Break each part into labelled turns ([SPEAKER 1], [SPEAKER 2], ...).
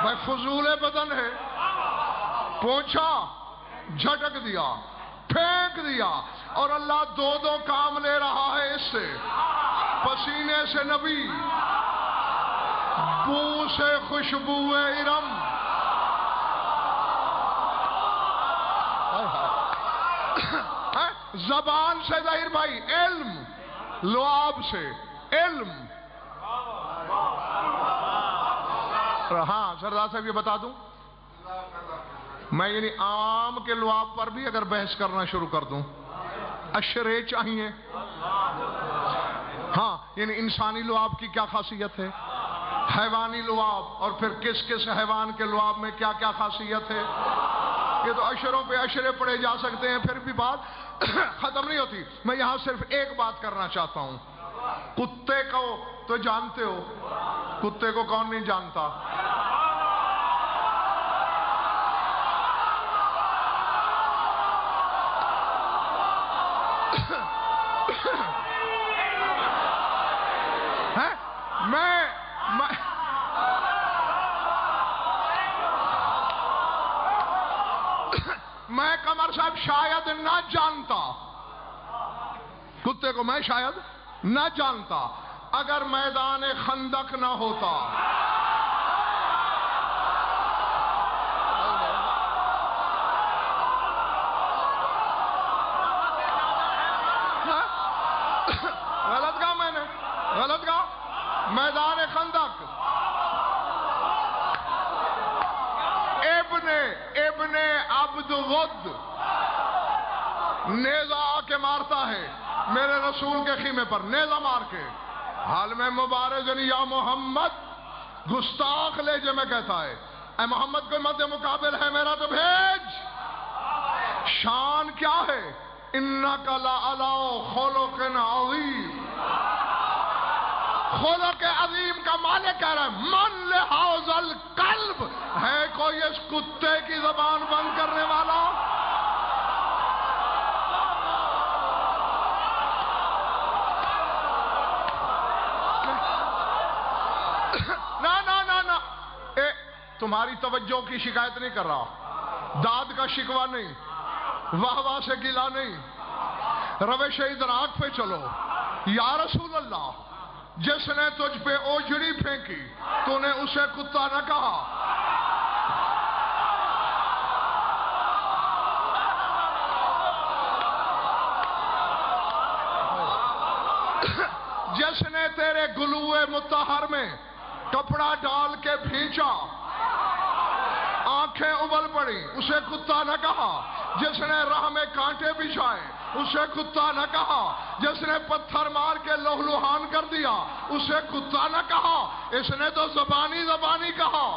[SPEAKER 1] بھائی فضول بدن ہے، پوچھا، جھٹک دیا، پھینک دیا، اور اللہ دو دو کام لے رہا ہے اس سے، پسینے سے نبی، بو سے خوشبو ارم، زبان سے ظاہر بھائی علم، لعاب سے علم۔ ہاں سردار صاحب یہ بتا دوں، میں یعنی عام کے لعاب پر بھی اگر بحث کرنا شروع کر دوں، اشرے چاہیے، ہاں یعنی انسانی لعاب کی کیا خاصیت ہے، حیوانی لعاب، اور پھر کس کس حیوان کے لعاب میں کیا کیا خاصیت ہے، یہ تو اشروں پہ اشرے پڑے جا سکتے ہیں، پھر بھی بات ختم نہیں ہوتی۔ میں یہاں صرف ایک بات کرنا چاہتا ہوں، کتے کو تو جانتے ہو، کتے کو کون نہیں جانتا؟ میں قمر صاحب شاید نہ جانتا، کتے کو میں شاید نہ جانتا اگر میدان خندق نہ ہوتا۔ غلط کہا میں نے، غلط کہا، میدان خندق ابن عبد ود نیزہ آ کے مارتا ہے میرے رسول کے خیمے پر، نیزہ مار کے، حال میں مبارزن یا محمد، گستاخ لہجے میں کہتا ہے، اے محمد کوئی مد مقابل ہے میرا تو بھیج۔ شان کیا ہے؟ انک لعلی خلق عظیم، خلق عظیم کا مالک کہہ رہا ہے من لہذا القلب، ہے کوئی اس کتے کی زبان بند کرنے والا؟ نہ تمہاری توجہ کی شکایت نہیں کر رہا، داد کا شکوہ نہیں، واہ واہ سے گلا نہیں، روش ادراک پہ چلو۔ یا رسول اللہ، جس نے تجھ پہ اوجڑی پھینکی تو نے اسے کتا نہ کہا، جس نے تیرے گلوئے مطہر میں کپڑا ڈال کے بھینچا، آنکھیں ابل پڑی، اسے کتا نہ کہا، جس نے راہ میں کانٹے بچھائے اسے کتا نہ کہا، جس نے پتھر مار کے لہلوہان کر دیا اسے کتا نہ کہا، اس نے تو زبانی کہا۔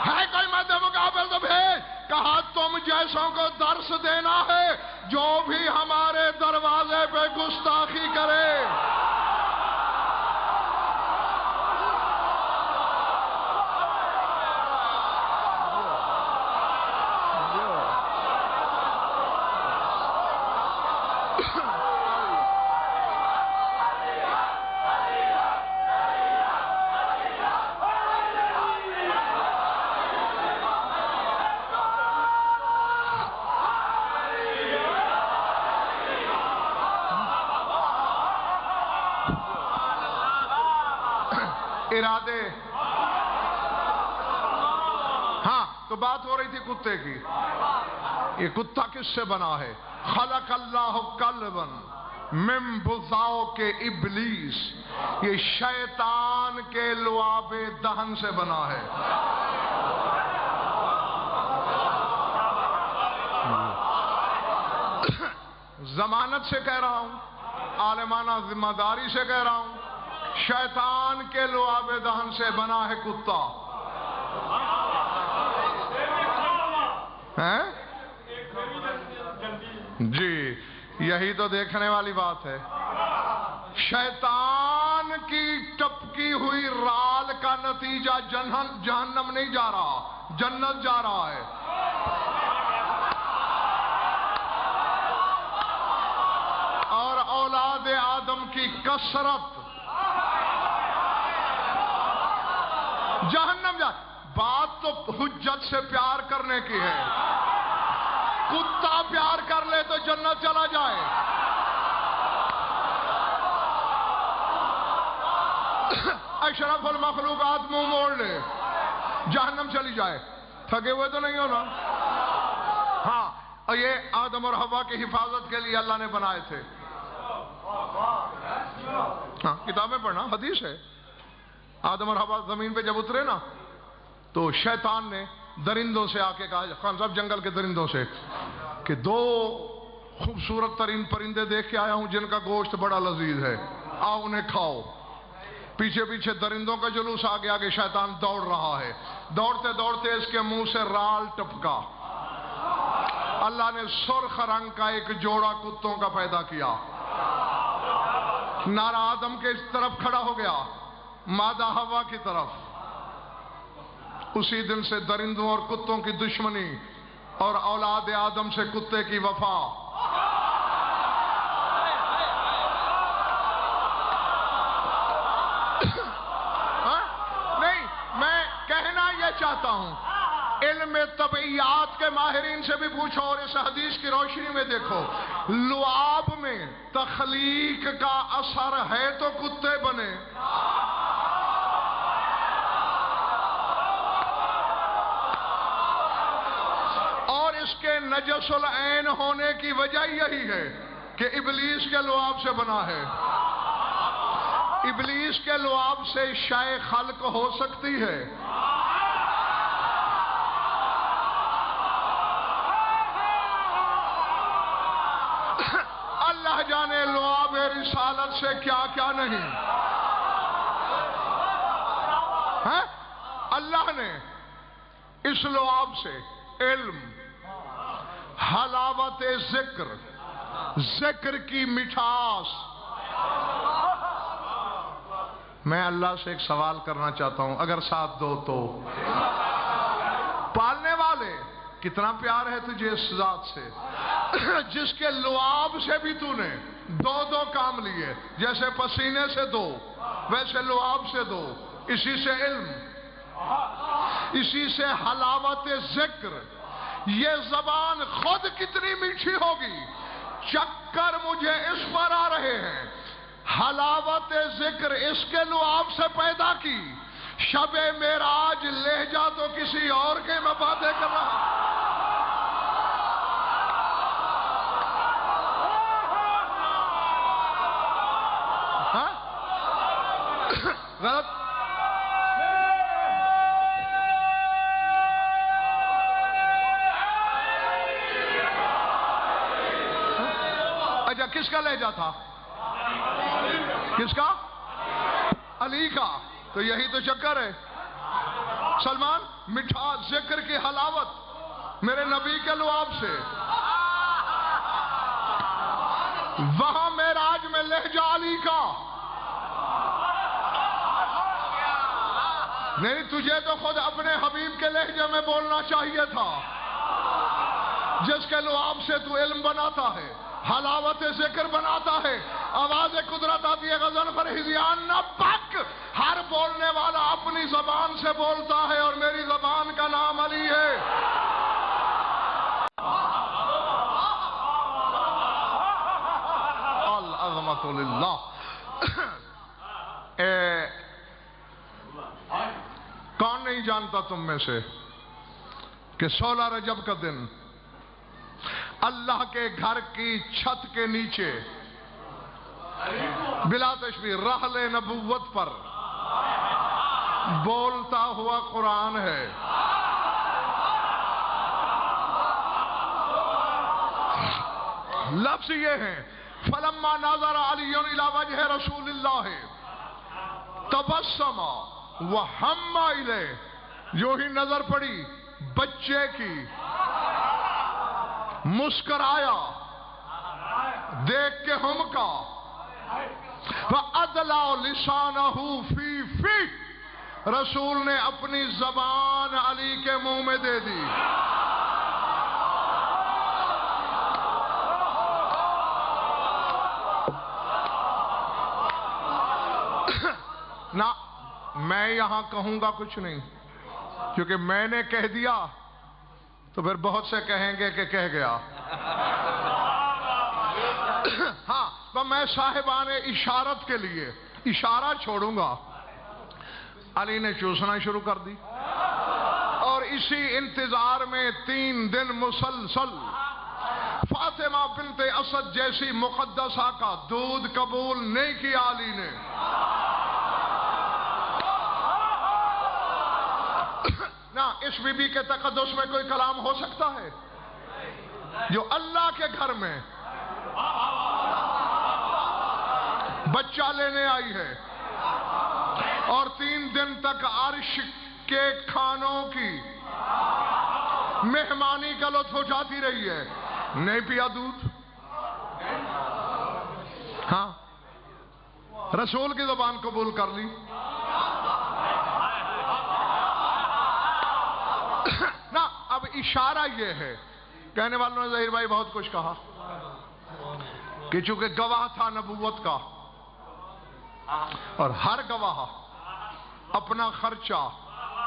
[SPEAKER 1] ہے کوئی مد مقابل تو بھیج، کہا تم جیسوں کو درس دینا ہے جو بھی ہمارے دروازے پہ گستاخی کرے۔ ارادے، ہاں تو بات ہو رہی تھی کتے کی، یہ کتا کس سے بنا ہے؟ خلق اللہ قلبا من بضاؤ کے ابلیس، یہ شیطان کے لعاب دہن سے بنا ہے۔ ضمانت سے کہہ رہا ہوں، عالمانہ ذمہ داری سے کہہ رہا ہوں، شیطان کے لعاب دہن سے بنا ہے کتا۔ جی یہی تو دیکھنے والی بات ہے، شیطان کی ٹپکی ہوئی رال کا نتیجہ جہنم نہیں جا رہا، جنت جا رہا ہے۔ اور اولاد آدم کی کثرت جہنم جا، بات تو حجت سے پیار کرنے کی ہے. کتا پیار کر لے تو جنت چلا جائے. اشرف المخلوقات منہ موڑ لے جہنم چلی جائے. تھکے ہوئے تو نہیں ہو نا؟ ہاں، اور یہ آدم اور حوا کی حفاظت کے لیے اللہ نے بنائے تھے. ہاں، کتابیں پڑھنا، حدیث ہے. آدم اور حوا زمین پہ جب اترے نا تو شیطان نے درندوں سے آ کے کہا، خان صاحب جنگل کے درندوں سے، کہ دو خوبصورت ترین پرندے دیکھ کے آیا ہوں جن کا گوشت بڑا لذیذ ہے، آؤ انہیں کھاؤ. پیچھے پیچھے درندوں کا جلوس آگے آگے شیطان دوڑ رہا ہے. دوڑتے دوڑتے اس کے منہ سے رال ٹپکا. اللہ نے سرخ رنگ کا ایک جوڑا کتوں کا پیدا کیا. نر آدم کے اس طرف کھڑا ہو گیا، مادہ ہوا کی طرف. اسی دن سے درندوں اور کتوں کی دشمنی اور اولاد آدم سے کتے کی وفا. نہیں، میں کہنا یہ چاہتا ہوں، علم طبعیات کے ماہرین سے بھی پوچھو اور اس حدیث کی روشنی میں دیکھو، لعاب میں تخلیق کا اثر ہے تو کتے بنے. اور اس کے نجس العین ہونے کی وجہ یہی ہے کہ ابلیس کے لعاب سے بنا ہے. ابلیس کے لعاب سے شے خلق ہو سکتی ہے. اللہ جانے لعاب رسالت سے کیا کیا نہیں. اللہ نے اس لعاب سے علم، حلاوت ذکر، ذکر کی مٹھاس. میں اللہ سے ایک سوال کرنا چاہتا ہوں، اگر ساتھ دو تو. پالنے والے، کتنا پیار ہے تجھے اس ذات سے جس کے لعاب سے بھی تو نے دو دو کام لیے. جیسے پسینے سے دو، ویسے لعاب سے دو. اسی سے علم، اسی سے حلاوت ذکر. یہ زبان خود کتنی میٹھی ہوگی. چکر مجھے اس پر آ رہے ہیں، حلاوت ذکر اس کے لعاب سے پیدا کی. شب معراج لہجہ تو کسی اور کے میں باتیں کر رہا. غلط. اچھا، کس کا لہجہ تھا؟ کس کا؟ علی کا. تو یہی تو چکر ہے. سلمان، مٹھا ذکر کی حلاوت میرے نبی کے لعاب سے. وہاں معراج میں لہجہ علی کا. نہیں، تجھے تو خود اپنے حبیب کے لہجے میں بولنا چاہیے تھا، جس کے لعاب سے تو علم بناتا ہے، حلاوت ذکر بناتا ہے، آواز قدرت آتی ہے. غزن پر ہزیان نہ پک. ہر بولنے والا اپنی زبان سے بولتا ہے اور میری زبان کا نام علی ہے. العظمت للہ. کون نہیں جانتا تم میں سے کہ 16 رجب کا دن اللہ کے گھر کی چھت کے نیچے بلا تشبیہ رحل نبوت پر بولتا ہوا قرآن ہے. لفظ یہ ہے، فلما نظر علی الی وجہ رسول اللہ تبسم وہم الیہ. جو ہی نظر پڑی بچے کی، مسکرایا، دیکھ کے ہمکا. فَأَدْلَعُ لِسَانَهُ فِي فِي. رسول نے اپنی زبان علی کے منہ میں دے دی. نہ میں یہاں کہوں گا کچھ نہیں، کیونکہ میں نے کہہ دیا تو پھر بہت سے کہیں گے کہ کہہ گیا. ہاں تو میں صاحبان اشارت کے لیے اشارہ چھوڑوں گا. علی نے چوسنا شروع کر دی اور اسی انتظار میں 3 دن مسلسل فاطمہ بنت اسد جیسی مقدسہ کا دودھ قبول نہیں کیا علی نے. نہ اس بی بی کے تقدس میں کوئی کلام ہو سکتا ہے جو اللہ کے گھر میں بچہ لینے آئی ہے اور 3 دن تک عرش کے کھانوں کی مہمانی کا لطف اٹھاتی رہی ہے. نہیں پیا دودھ. ہاں رسول کی زبان قبول کر لی. نا اب اشارہ یہ ہے. کہنے والوں نے ظہیر بھائی بہت کچھ کہا کہ چونکہ گواہ تھا نبوت کا اور ہر گواہ اپنا خرچہ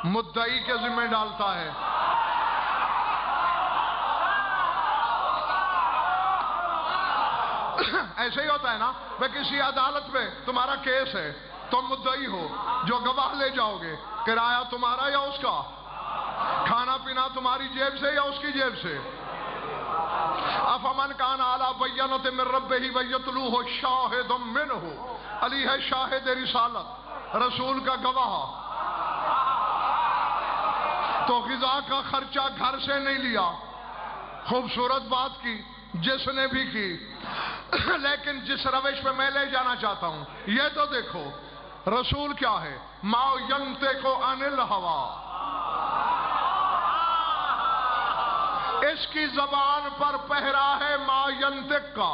[SPEAKER 1] مدعی کے ذمہ ڈالتا ہے. ایسے ہی ہوتا ہے نا. میں کسی عدالت میں تمہارا کیس ہے, تم مدعی ہو, جو گواہ لے جاؤ گے کرایہ تمہارا یا اس کا, کھانا پینا تمہاری جیب سے یا اس کی جیب سے. افمن کان علی بینۃ من ربہ ویتلوہ شاہد منہ, علی ہے شاہد رسالت, رسول کا گواہ. تو غذا کا خرچہ گھر سے نہیں لیا. خوبصورت بات کی جس نے بھی کی, لیکن جس روش پہ میں لے جانا چاہتا ہوں یہ تو دیکھو رسول کیا ہے. ما ینطق عن الہوی, اس کی زبان پر پہرا ہے ما ینطق کا,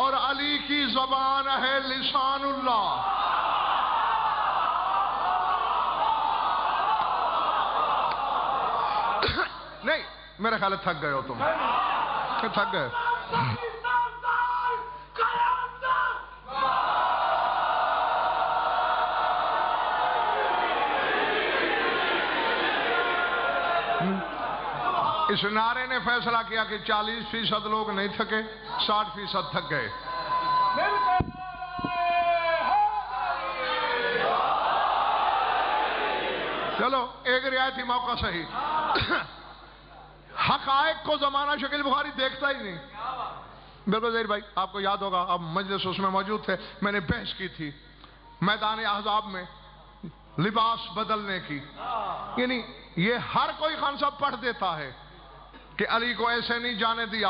[SPEAKER 1] اور علی کی زبان ہے لسان اللہ. نہیں میرے خیال تھک گئے ہو تم, کہ تھک گئے. اس نعرے نے فیصلہ کیا کہ 40% لوگ نہیں تھکے, 60% تھک گئے. چلو ایک رعایتی موقع صحیح. حقائق کو زمانہ شکیل بخاری دیکھتا ہی نہیں. بالکل ظہیر بھائی آپ کو یاد ہوگا, اب مجلس اس میں موجود تھے, میں نے بحث کی تھی میدان احزاب میں لباس بدلنے کی. یعنی یہ ہر کوئی خان صاحب پڑھ دیتا ہے کہ علی کو ایسے نہیں جانے دیا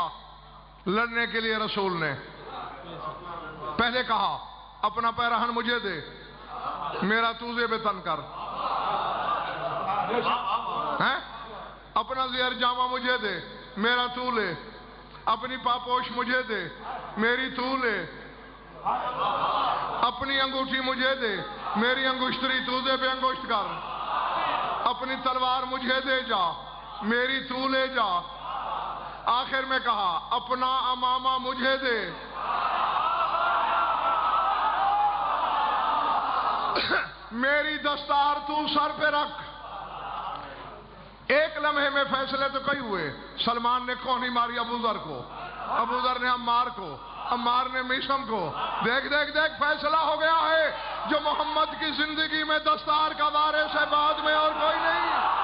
[SPEAKER 1] لڑنے کے لیے. رسول نے پہلے کہا اپنا پیرہن مجھے دے, میرا تو زیب تن کر. اپنا زیر جامہ مجھے دے, میرا تو لے. اپنی پاپوش مجھے دے, میری تو لے. اپنی انگوٹھی مجھے دے, میری انگشتری تو زیب انگشت کر. اپنی تلوار مجھے دے جا, میری تو لے جا. آخر میں کہا اپنا امامہ مجھے دے, میری دستار تو سر پہ رکھ. ایک لمحے میں فیصلے تو کئی ہوئے. سلمان نے کونی ماری ابو ذر کو, ابو ذر نے عمار کو, عمار نے میثم کو. دیکھ دیکھ دیکھ فیصلہ ہو گیا ہے. جو محمد کی زندگی میں دستار کا وارث ہے بعد میں اور کوئی نہیں.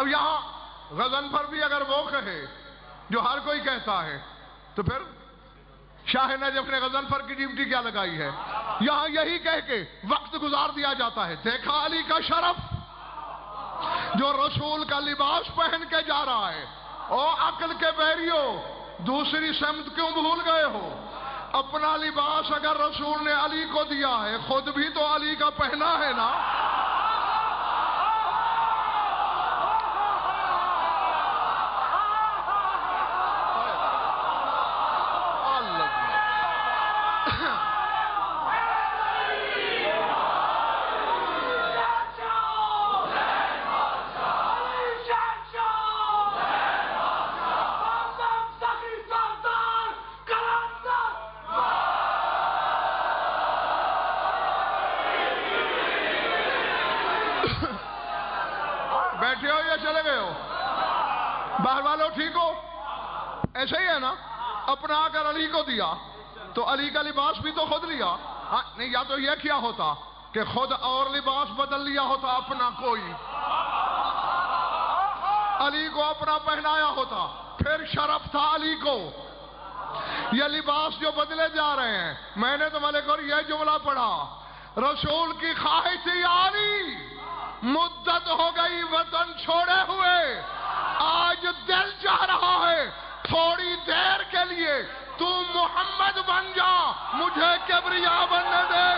[SPEAKER 1] اب یہاں غضنفر بھی اگر وہ کہے جو ہر کوئی کہتا ہے تو پھر شاہ نجف نے غضنفر کی ڈیوٹی کیا لگائی ہے. یہاں یہی کہہ کے وقت گزار دیا جاتا ہے. دیکھا علی کا شرف جو رسول کا لباس پہن کے جا رہا ہے. او عقل کے بیریو, دوسری سمت کیوں بھول گئے ہو؟ اپنا لباس اگر رسول نے علی کو دیا ہے، خود بھی تو علی کا پہنا ہے نا. بیٹھے ہو یا چلے گئے ہو؟ باہر والوں ٹھیک ہو؟ ایسے ہی ہے نا. اپنا اگر علی کو دیا تو علی کا لباس بھی تو خود لیا. نہیں، یا تو یہ کیا ہوتا کہ خود اور لباس بدل لیا ہوتا اپنا کوئی، علی کو اپنا پہنایا ہوتا، پھر شرف تھا علی کو. یہ لباس جو بدلے جا رہے ہیں، میں نے تو ملک اور یہ جملہ پڑھا، رسول کی خواہش تھی علی، مدت ہو گئی وطن چھوڑے ہوئے، آج دل چاہ رہا ہے تھوڑی دیر کے لیے تو محمد بن جا، مجھے کبریا بننے دے.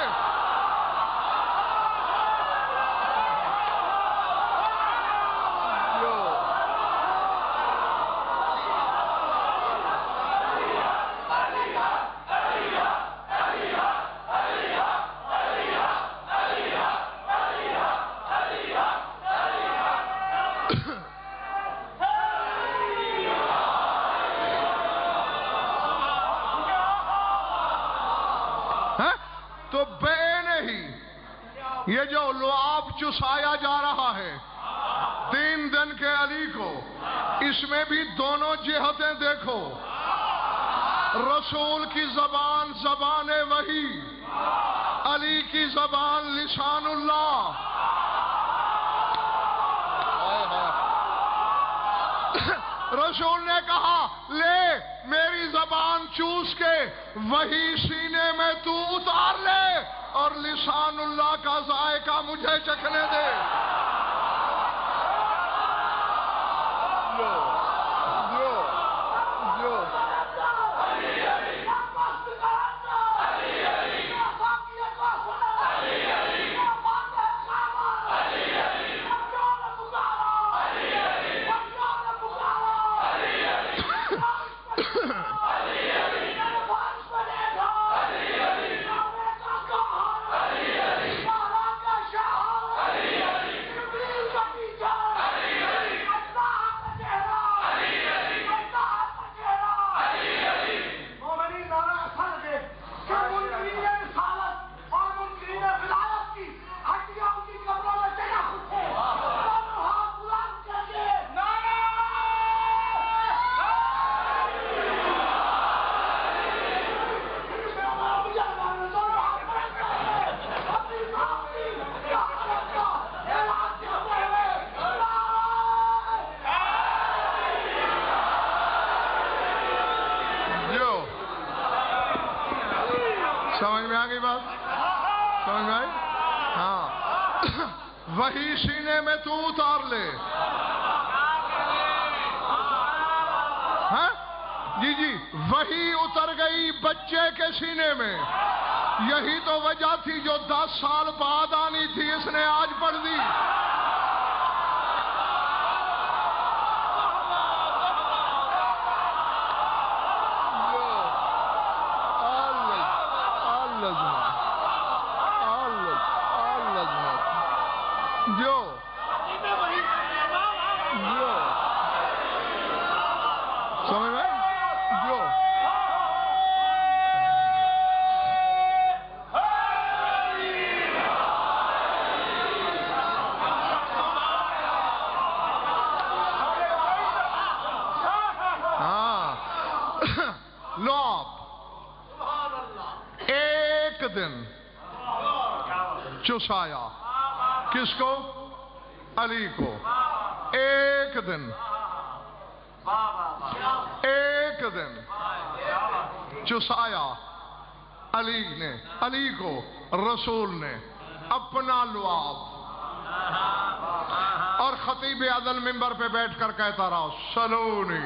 [SPEAKER 1] تو بے نہیں، یہ جو لعاب چسایا جا رہا ہے 3 دن کے علی کو، اس میں بھی دونوں جہتیں دیکھو. رسول کی زبان زبان وحی، علی کی زبان لسان اللہ. رسول نے کہا لے میری زبان چوس کے وہی سینے میں تو اتار لے اور لسان اللہ کا ذائقہ مجھے چکھنے دے. سمجھ میں آ گئی بات؟ سمجھ میں آئی؟ ہاں، وہی سینے میں تو اتار لے. ہاں جی جی، وہی اتر گئی بچے کے سینے میں. یہی تو وجہ تھی جو 10 سال بعد آنی تھی، اس نے آج پڑھ دی. دن چسایا کس کو؟ علی کو. ایک دن چسایا علی نے، علی کو رسول نے اپنا لعاب. اور خطیب عدل منبر پہ بیٹھ کر کہتا رہا سلونی.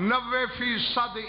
[SPEAKER 1] 90%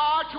[SPEAKER 1] 8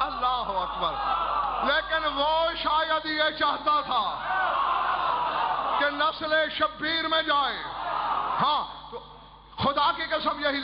[SPEAKER 1] اللہ اکبر. لیکن وہ شاید یہ چاہتا تھا کہ نسل شبیر میں جائے. ہاں تو خدا کی قسم یہی